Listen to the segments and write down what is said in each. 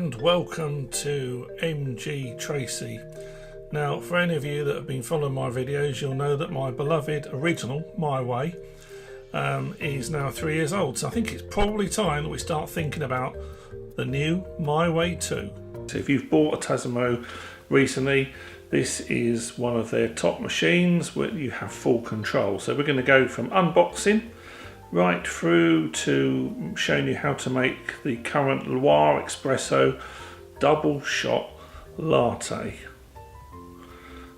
and welcome to MGTracey. Now, for any of you that have been following my videos, you'll know that my beloved original My Way is now 3 years old, so I think it's probably time that we start thinking about the new My Way 2. So if you've bought a Tassimo recently, this is one of their top machines where you have full control. So we're going to go from unboxing right through to showing you how to make the current Loire Espresso double shot latte.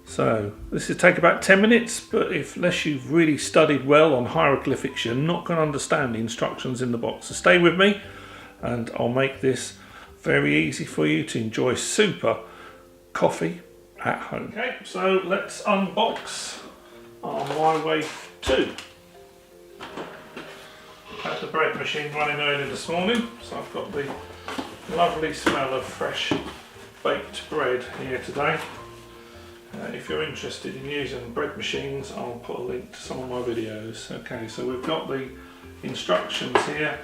So this will take about 10 minutes, but unless you've really studied well on hieroglyphics, you're not going to understand the instructions in the box. So stay with me and I'll make this very easy for you to enjoy super coffee at home. Okay, so let's unbox our My Way 2. Had the bread machine running early this morning, so I've got the lovely smell of fresh baked bread here today. If you're interested in using bread machines, I'll put a link to some of my videos. Okay, so we've got the instructions here.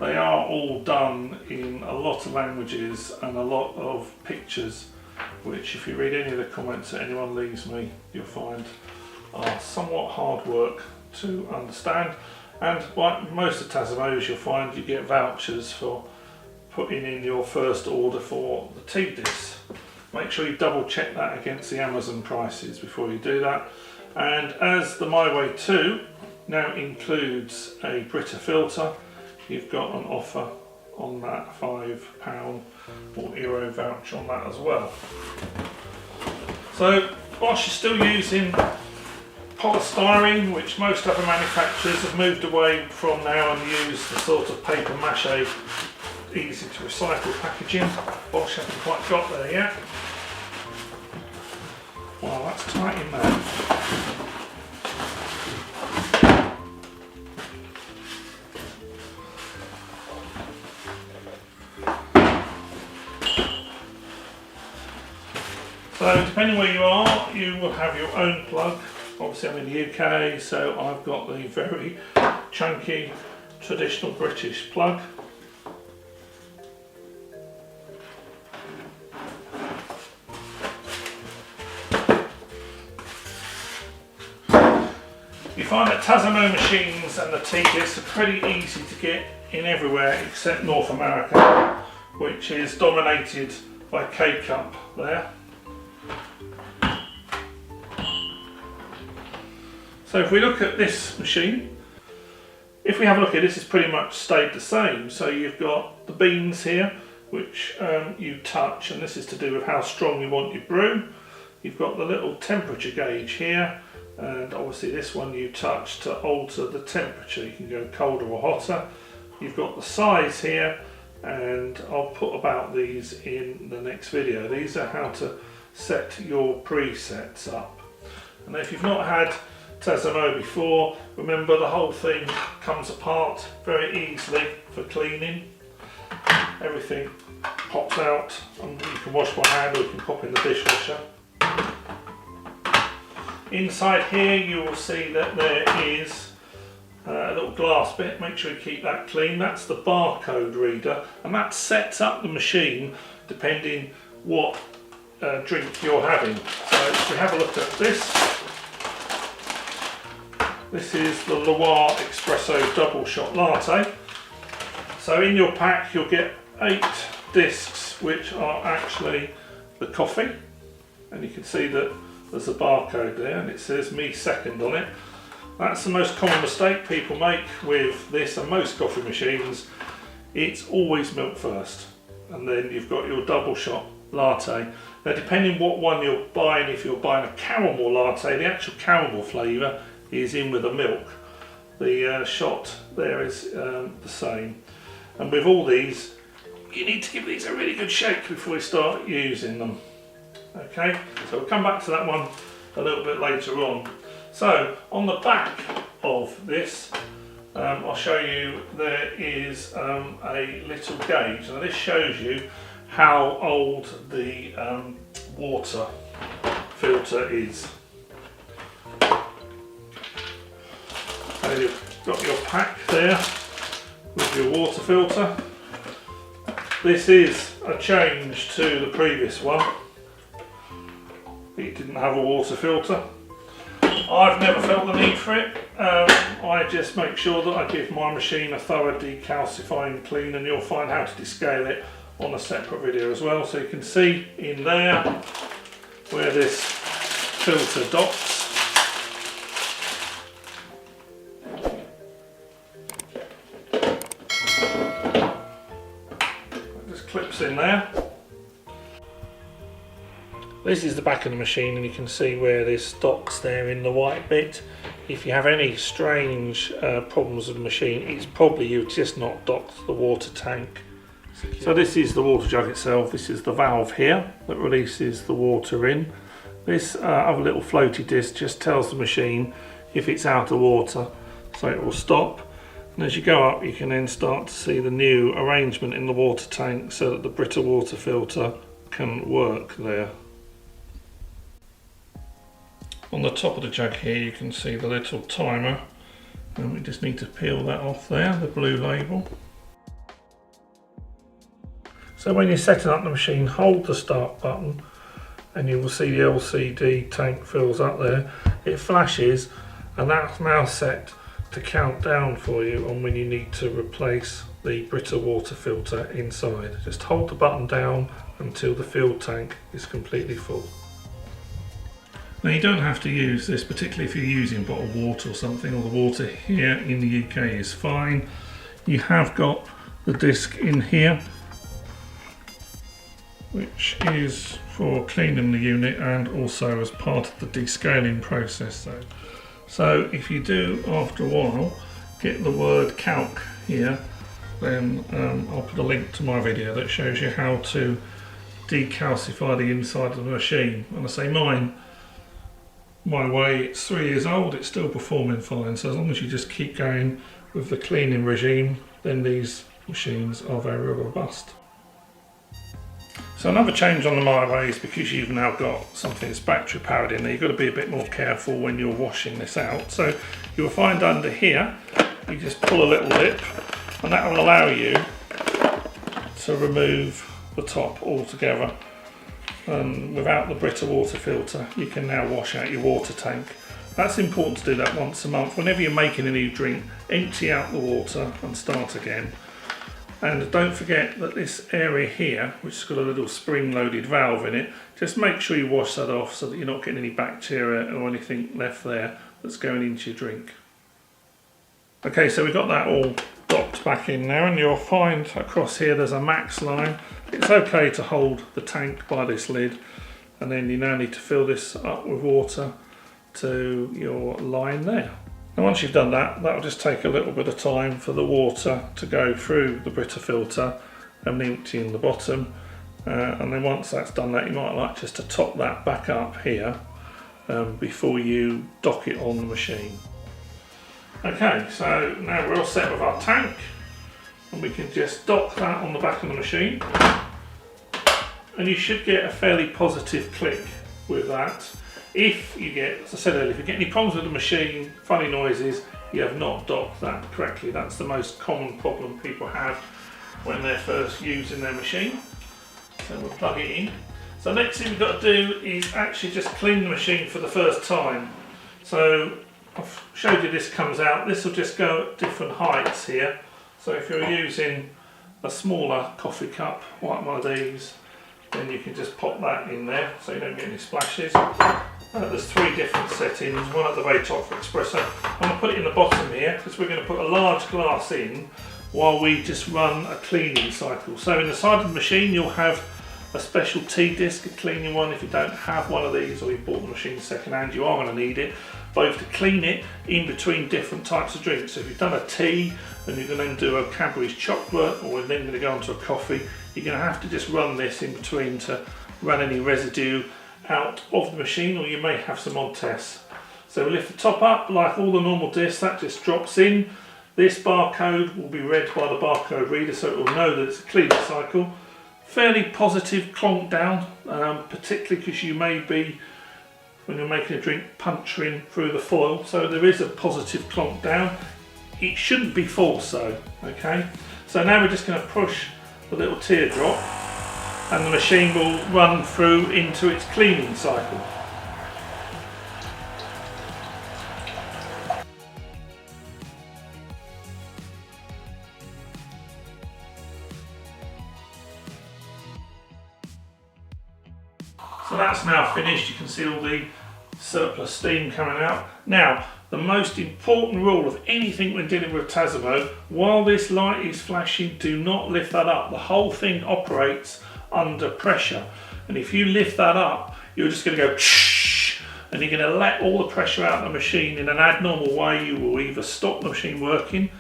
They are all done in a lot of languages and a lot of pictures, which if you read any of the comments that anyone leaves me, you'll find are somewhat hard work to understand. And like most of Tassimos, you'll find you get vouchers for putting in your first order for the tea discs. Make sure you double check that against the Amazon prices before you do that. And as the My Way 2 now includes a Brita filter, you've got an offer on that £5 or euro voucher on that as well. So Bosch is still using polystyrene, which most other manufacturers have moved away from now and use the sort of paper mache, easy to recycle packaging. Bosch hasn't quite got there yet. Wow, that's tight in there. So depending where you are, you will have your own plug. Obviously I'm in the UK, so I've got the very chunky traditional British plug. You find that Tassimo machines and the tea discs are pretty easy to get in everywhere except North America, which is dominated by K-Cup there. So if we look at this machine, if we have a look at this, it's pretty much stayed the same. So you've got the beans here, which you touch, and this is to do with how strong you want your brew. You've got the little temperature gauge here, and obviously this one you touch to alter the temperature. You can go colder or hotter. You've got the size here, and I'll put about these in the next video. These are how to set your presets up. And if you've not had Tassimo before, remember the whole thing comes apart very easily for cleaning. Everything pops out and you can wash by hand or you can pop in the dishwasher. Inside here you will see that there is a little glass bit. Make sure you keep that clean. That's the barcode reader, and that sets up the machine depending what drink you're having. So if we have a look at this, this is the Loire Espresso double shot latte. So in your pack you'll get 8 discs which are actually the coffee, and you can see that there's a barcode there and it says me second on it. That's the most common mistake people make with this and most coffee machines. It's always milk first, and then you've got your double shot latte. Now depending what one you're buying, if you're buying a caramel latte, the actual caramel flavour is in with the milk. The shot there is the same. And with all these, you need to give these a really good shake before you start using them. Okay, so we'll come back to that one a little bit later on. So on the back of this, I'll show you there is a little gauge. Now this shows you how old the water filter is. So you've got your pack there with your water filter. This is a change to the previous one. It didn't have a water filter. I've never felt the need for it. I just make sure that I give my machine a thorough decalcifying clean, and you'll find how to descale it on a separate video as well. So you can see in there where this filter docks. It just clips in there. This is the back of the machine, and you can see where this docks there in the white bit. If you have any strange problems with the machine, it's probably you've just not docked the water tank. So this is the water jug itself. This is the valve here that releases the water in. This other little floaty disc just tells the machine if it's out of water, so it will stop. And as you go up, you can then start to see the new arrangement in the water tank so that the Brita water filter can work there. On the top of the jug here you can see the little timer, and we just need to peel that off there, the blue label. So when you're setting up the machine, hold the start button and you will see the LCD tank fills up there. It flashes, and that's now set to count down for you on when you need to replace the Brita water filter inside. Just hold the button down until the fuel tank is completely full. Now you don't have to use this, particularly if you're using bottled water or something, or the water here in the UK is fine. You have got the disc in here, which is for cleaning the unit and also as part of the descaling process though. So if you do, after a while, get the word calc here, then I'll put a link to my video that shows you how to decalcify the inside of the machine. And I say mine, My Way, it's 3 years old, it's still performing fine, so as long as you just keep going with the cleaning regime, then these machines are very robust. So another change on the My Way is because you've now got something that's battery powered in there, you've got to be a bit more careful when you're washing this out. So you'll find under here, you just pull a little lip, and that will allow you to remove the top altogether. And without the Brita water filter, you can now wash out your water tank. That's important to do that once a month. Whenever you're making a new drink, empty out the water and start again. And don't forget that this area here, which has got a little spring-loaded valve in it, just make sure you wash that off so that you're not getting any bacteria or anything left there that's going into your drink. Okay, so we've got that all docked back in there, and you'll find across here there's a max line. It's okay to hold the tank by this lid, and then you now need to fill this up with water to your line there. And once you've done that, that'll just take a little bit of time for the water to go through the Brita filter and empty in the bottom. And then once that's done that, you might like just to top that back up here before you dock it on the machine. Okay, so now we're all set with our tank, and we can just dock that on the back of the machine. And you should get a fairly positive click with that. If you get, as I said earlier, if you get any problems with the machine, funny noises, you have not docked that correctly. That's the most common problem people have when they're first using their machine. So we'll plug it in. So next thing we've got to do is actually just clean the machine for the first time. So I've showed you this comes out. This will just go at different heights here. So if you're using a smaller coffee cup, like one of these, then you can just pop that in there so you don't get any splashes. There's 3 different settings, one at the very top for espresso. I'm going to put it in the bottom here because we're going to put a large glass in while we just run a cleaning cycle. So in the side of the machine you'll have a special tea disc, a cleaning one. If you don't have one of these, or you bought the machine second hand, you are going to need it both to clean it in between different types of drinks. So if you've done a tea and you're going to then do a Cadbury's chocolate, or we're then going to go on to a coffee, you're going to have to just run this in between to run any residue out of the machine, or you may have some odd tests. So we lift the top up like all the normal discs, that just drops in. This barcode will be read by the barcode reader, so it will know that it's a cleaning cycle. Fairly positive clonk down, particularly because you may be, when you're making a drink, puncturing through the foil, so there is a positive clonk down. It shouldn't be false though, okay? So now we're just going to push the little teardrop, and the machine will run through into its cleaning cycle. So that's now finished. You can see all the surplus steam coming out. Now, the most important rule of anything when dealing with Tassimo, while this light is flashing, do not lift that up. The whole thing operates under pressure. And if you lift that up, you're just going to go shh, and you're going to let all the pressure out of the machine in an abnormal way. You will either stop the machine working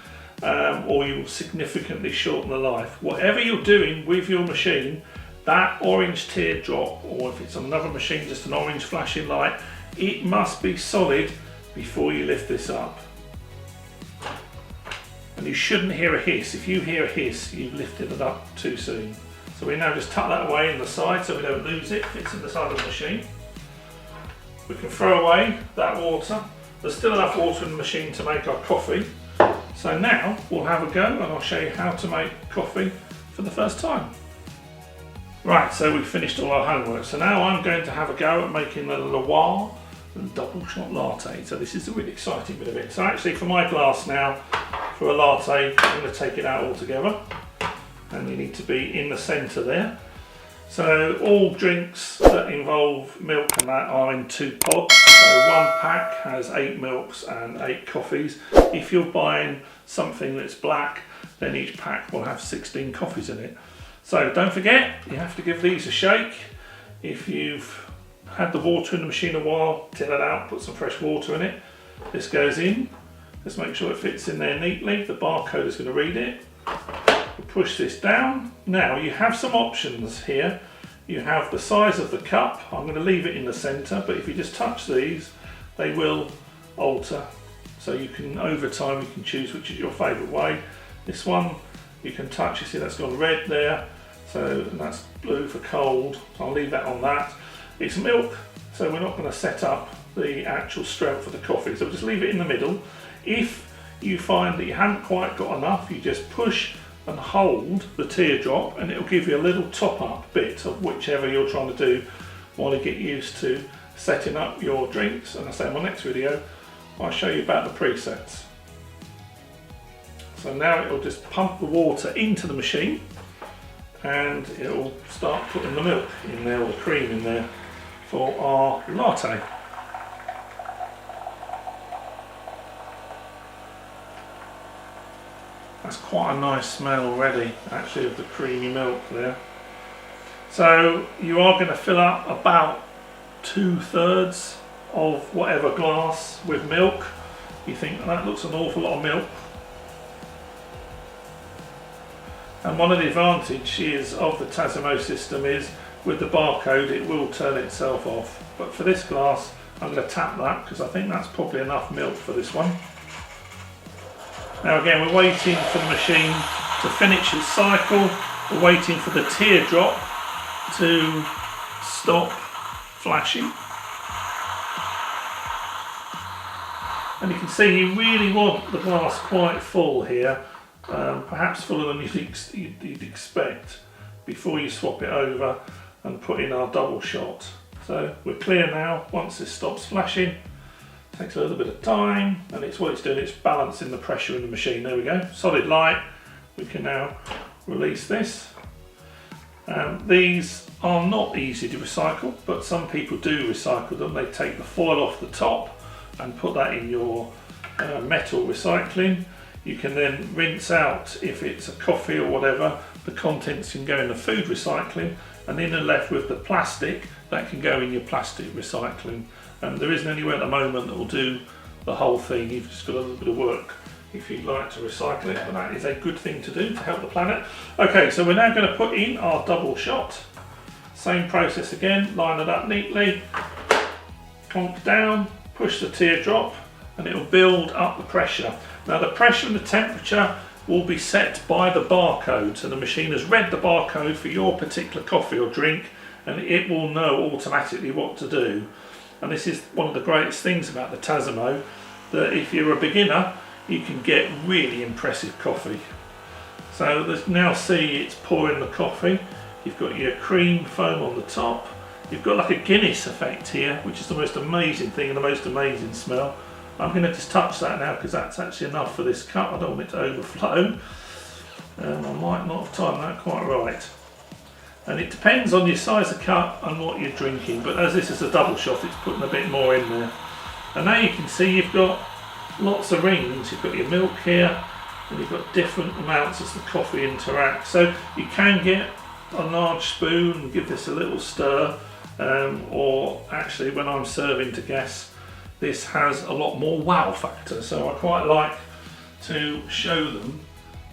or you will significantly shorten the life. Whatever you're doing with your machine, that orange teardrop, or if it's on another machine, just an orange flashing light, it must be solid before you lift this up. And you shouldn't hear a hiss. If you hear a hiss, you've lifted it up too soon. So we now just tuck that away in the side so we don't lose it. It's in the side of the machine. We can throw away that water. There's still enough water in the machine to make our coffee. So now we'll have a go and I'll show you how to make coffee for the first time. Right, so we've finished all our homework. So now I'm going to have a go at making the Loire double shot latte. So this is a really exciting bit of it. So actually for my glass now, for a latte, I'm going to take it out all together. And you need to be in the centre there. So all drinks that involve milk and that are in 2 pods. So one pack has 8 milks and 8 coffees. If you're buying something that's black, then each pack will have 16 coffees in it. So don't forget, you have to give these a shake. If you've had the water in the machine a while, till it out, put some fresh water in it. This goes in, just make sure it fits in there neatly. The barcode is going to read it. We'll push this down. Now you have some options here. You have the size of the cup. I'm going to leave it in the centre, but if you just touch these, they will alter. So you can, over time, you can choose which is your favourite way. This one, you can touch, you see that's got red there. So that's blue for cold. So I'll leave that on that. It's milk, so we're not going to set up the actual strength of the coffee. So we'll just leave it in the middle. If you find that you haven't quite got enough, you just push and hold the teardrop and it'll give you a little top up bit of whichever you're trying to do while you get used to setting up your drinks. And I say in my next video, I'll show you about the presets. So now it'll just pump the water into the machine and it'll start putting the milk in there or the cream in there for our latte. That's quite a nice smell already, actually, of the creamy milk there. So you are going to fill up about 2/3 of whatever glass with milk. You think that looks an awful lot of milk. And one of the advantages of the Tassimo system is with the barcode it will turn itself off. But for this glass I'm going to tap that because I think that's probably enough milk for this one. Now again, we're waiting for the machine to finish its cycle. We're waiting for the teardrop to stop flashing. And you can see you really want the glass quite full here, perhaps fuller than you'd expect before you swap it over and put in our double shot. So we're clear now. Once this stops flashing, takes a little bit of time, and what it's doing, it's balancing the pressure in the machine. There we go, solid light. We can now release this. These are not easy to recycle, but some people do recycle them. They take the foil off the top and put that in your metal recycling. You can then rinse out, if it's a coffee or whatever, the contents can go in the food recycling, and then you're left with the plastic that can go in your plastic recycling. There isn't anywhere at the moment that will do the whole thing. You've just got a little bit of work if you'd like to recycle it, but that is a good thing to do to help the planet. Okay, so we're now going to put in our double shot. Same process again, line it up neatly, conk down, push the teardrop, and it will build up the pressure. Now the pressure and the temperature will be set by the barcode, so the machine has read the barcode for your particular coffee or drink, and it will know automatically what to do. And this is one of the greatest things about the Tassimo, that if you're a beginner, you can get really impressive coffee. So there's now see it's pouring the coffee. You've got your cream foam on the top. You've got like a Guinness effect here, which is the most amazing thing and the most amazing smell. I'm going to just touch that now because that's actually enough for this cup. I don't want it to overflow. I might not have timed that quite right. And it depends on your size of cup and what you're drinking, but as this is a double shot, it's putting a bit more in there. And now you can see you've got lots of rings. You've got your milk here, and you've got different amounts as the coffee interacts. So you can get a large spoon and give this a little stir, or actually when I'm serving to guests, this has a lot more wow factor. So I quite like to show them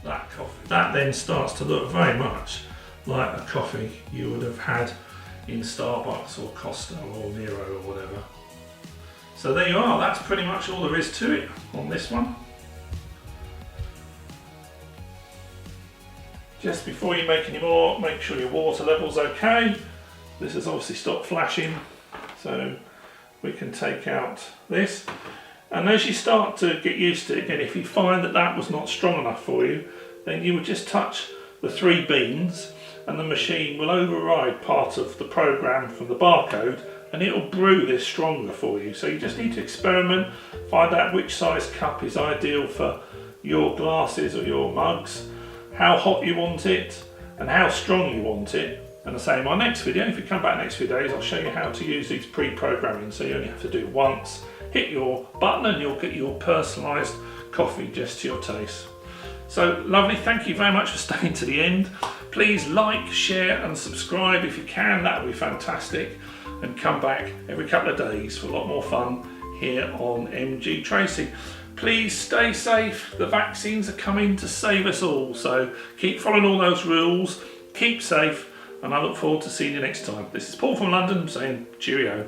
that coffee. That then starts to look very much like a coffee you would have had in Starbucks or Costa or Nero or whatever. So there you are, that's pretty much all there is to it on this one. Just before you make any more, make sure your water level's okay. This has obviously stopped flashing, so we can take out this. And as you start to get used to it, again, if you find that that was not strong enough for you, then you would just touch the 3 beans and the machine will override part of the program from the barcode and it'll brew this stronger for you. So you just need to experiment, find out which size cup is ideal for your glasses or your mugs, how hot you want it and how strong you want it. And I say in my next video, if you come back next few days, I'll show you how to use these pre-programming. So you only have to do it once, hit your button and you'll get your personalised coffee just to your taste. So lovely, thank you very much for staying to the end. Please like, share and subscribe if you can, that would be fantastic. And come back every couple of days for a lot more fun here on MGTracey. Please stay safe, the vaccines are coming to save us all. So keep following all those rules, keep safe, and I look forward to seeing you next time. This is Paul from London saying cheerio.